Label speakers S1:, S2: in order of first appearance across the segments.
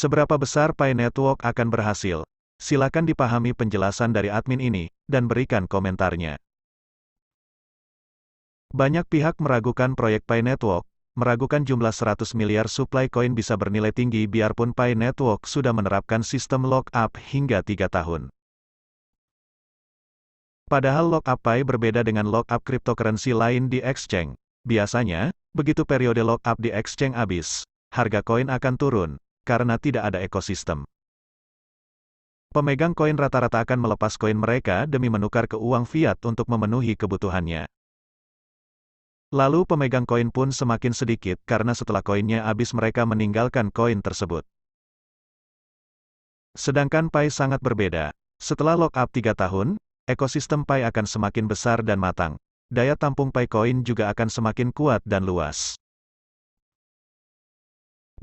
S1: Seberapa besar Pi Network akan berhasil? Silakan dipahami penjelasan dari admin ini, dan berikan komentarnya. Banyak pihak meragukan proyek Pi Network, meragukan jumlah 100 miliar supply coin bisa bernilai tinggi biarpun Pi Network sudah menerapkan sistem lock-up hingga 3 tahun. Padahal lock-up Pi berbeda dengan lock-up cryptocurrency lain di exchange. Biasanya, begitu periode lock-up di exchange habis, harga koin akan turun, karena tidak ada ekosistem. Pemegang koin rata-rata akan melepas koin mereka demi menukar ke uang fiat untuk memenuhi kebutuhannya. Lalu pemegang koin pun semakin sedikit karena setelah koinnya habis mereka meninggalkan koin tersebut. Sedangkan Pi sangat berbeda. Setelah lock-up 3 tahun, ekosistem Pi akan semakin besar dan matang. Daya tampung Pi Coin juga akan semakin kuat dan luas.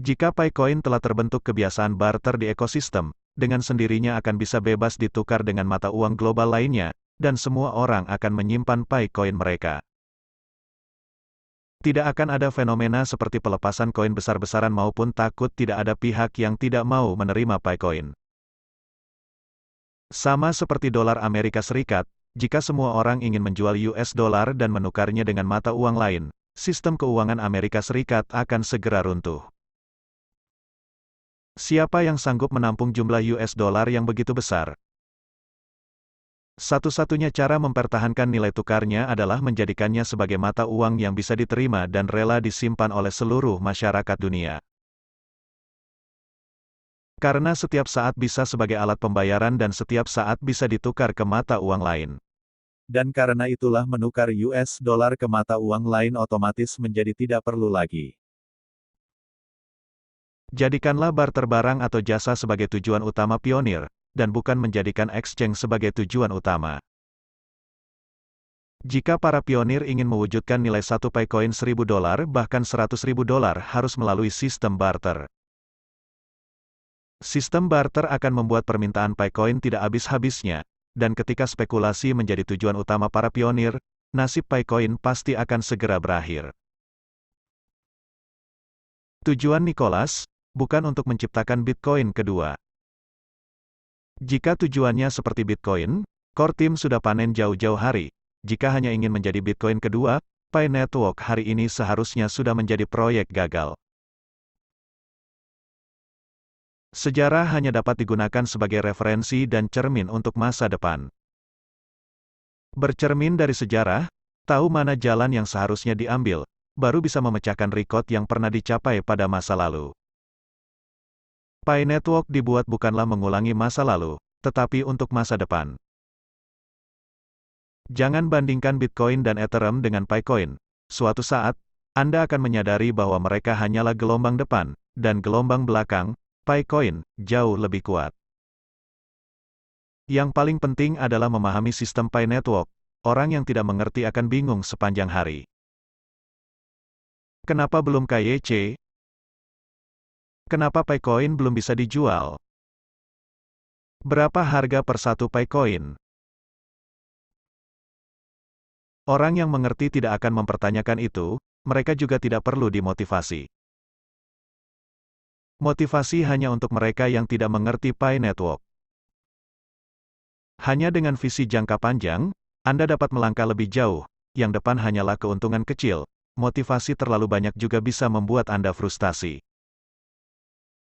S1: Jika Pi Coin telah terbentuk kebiasaan barter di ekosistem, dengan sendirinya akan bisa bebas ditukar dengan mata uang global lainnya, dan semua orang akan menyimpan Pi Coin mereka. Tidak akan ada fenomena seperti pelepasan koin besar-besaran maupun takut tidak ada pihak yang tidak mau menerima Pi Coin. Sama seperti dolar Amerika Serikat, jika semua orang ingin menjual US dollar dan menukarnya dengan mata uang lain, sistem keuangan Amerika Serikat akan segera runtuh. Siapa yang sanggup menampung jumlah US dollar yang begitu besar? Satu-satunya cara mempertahankan nilai tukarnya adalah menjadikannya sebagai mata uang yang bisa diterima dan rela disimpan oleh seluruh masyarakat dunia. Karena setiap saat bisa sebagai alat pembayaran dan setiap saat bisa ditukar ke mata uang lain. Dan karena itulah menukar US dollar ke mata uang lain otomatis menjadi tidak perlu lagi. Jadikanlah barter barang atau jasa sebagai tujuan utama pionir, dan bukan menjadikan exchange sebagai tujuan utama. Jika para pionir ingin mewujudkan nilai satu Pi Coin $1.000 bahkan $100.000 harus melalui sistem barter. Sistem barter akan membuat permintaan Pi Coin tidak habis-habisnya, dan ketika spekulasi menjadi tujuan utama para pionir, nasib Pi Coin pasti akan segera berakhir. Tujuan Nicholas, bukan untuk menciptakan Bitcoin kedua. Jika tujuannya seperti Bitcoin, core team sudah panen jauh-jauh hari. Jika hanya ingin menjadi Bitcoin kedua, Pi Network hari ini seharusnya sudah menjadi proyek gagal. Sejarah hanya dapat digunakan sebagai referensi dan cermin untuk masa depan. Bercermin dari sejarah, tahu mana jalan yang seharusnya diambil, baru bisa memecahkan rekod yang pernah dicapai pada masa lalu. Pi Network dibuat bukanlah mengulangi masa lalu, tetapi untuk masa depan. Jangan bandingkan Bitcoin dan Ethereum dengan Pi Coin. Suatu saat, Anda akan menyadari bahwa mereka hanyalah gelombang depan, dan gelombang belakang, Pi Coin, jauh lebih kuat. Yang paling penting adalah memahami sistem Pi Network. Orang yang tidak mengerti akan bingung sepanjang hari. Kenapa belum KYC? Kenapa Pi Coin belum bisa dijual? Berapa harga per satu Pi Coin? Orang yang mengerti tidak akan mempertanyakan itu, mereka juga tidak perlu dimotivasi. Motivasi hanya untuk mereka yang tidak mengerti Pi Network. Hanya dengan visi jangka panjang, Anda dapat melangkah lebih jauh, yang depan hanyalah keuntungan kecil, motivasi terlalu banyak juga bisa membuat Anda frustasi.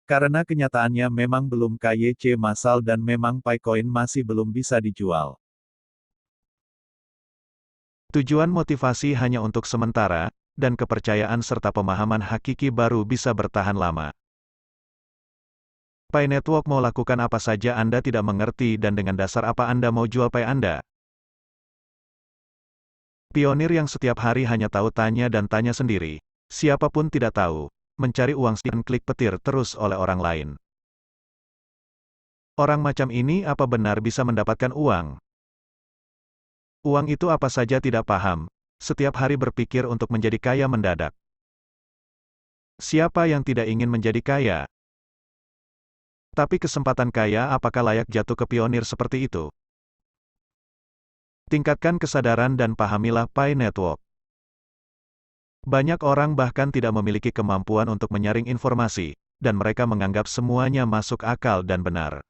S1: Karena kenyataannya memang belum KYC massal dan memang Pi Coin masih belum bisa dijual. Tujuan motivasi hanya untuk sementara, dan kepercayaan serta pemahaman hakiki baru bisa bertahan lama. Pi Network mau lakukan apa saja Anda tidak mengerti dan dengan dasar apa Anda mau jual Pi Anda. Pionir yang setiap hari hanya tahu tanya dan tanya sendiri, siapapun tidak tahu, mencari uang dan klik petir terus oleh orang lain. Orang macam ini apa benar bisa mendapatkan uang? Uang itu apa saja tidak paham, setiap hari berpikir untuk menjadi kaya mendadak. Siapa yang tidak ingin menjadi kaya? Tapi kesempatan kaya apakah layak jatuh ke pionir seperti itu? Tingkatkan kesadaran dan pahamilah Pi Network. Banyak orang bahkan tidak memiliki kemampuan untuk menyaring informasi, dan mereka menganggap semuanya masuk akal dan benar.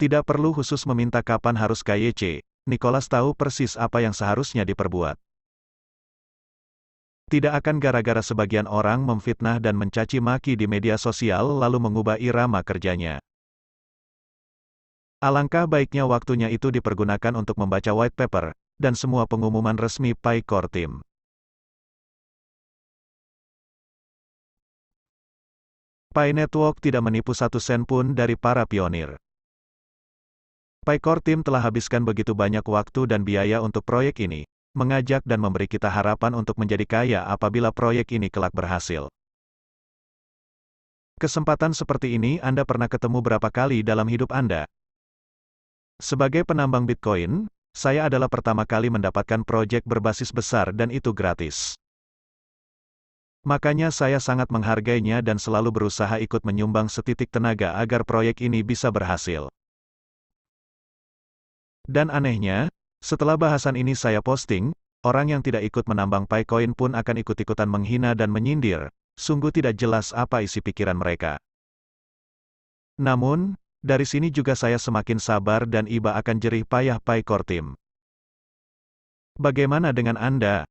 S1: Tidak perlu khusus meminta kapan harus KYC, Nicholas tahu persis apa yang seharusnya diperbuat. Tidak akan gara-gara sebagian orang memfitnah dan mencaci maki di media sosial lalu mengubah irama kerjanya. Alangkah baiknya waktunya itu dipergunakan untuk membaca white paper, dan semua pengumuman resmi Pi Core Team. Pi Network tidak menipu 1 sen pun dari para pionir. Pi Core Team telah habiskan begitu banyak waktu dan biaya untuk proyek ini, mengajak dan memberi kita harapan untuk menjadi kaya apabila proyek ini kelak berhasil. Kesempatan seperti ini Anda pernah ketemu berapa kali dalam hidup Anda? Sebagai penambang Bitcoin, saya adalah pertama kali mendapatkan proyek berbasis besar dan itu gratis. Makanya saya sangat menghargainya dan selalu berusaha ikut menyumbang setitik tenaga agar proyek ini bisa berhasil. Dan anehnya, setelah bahasan ini saya posting, orang yang tidak ikut menambang Picoin pun akan ikut-ikutan menghina dan menyindir, sungguh tidak jelas apa isi pikiran mereka. Namun, dari sini juga saya semakin sabar dan iba akan jerih payah Pi Core Team. Bagaimana dengan Anda?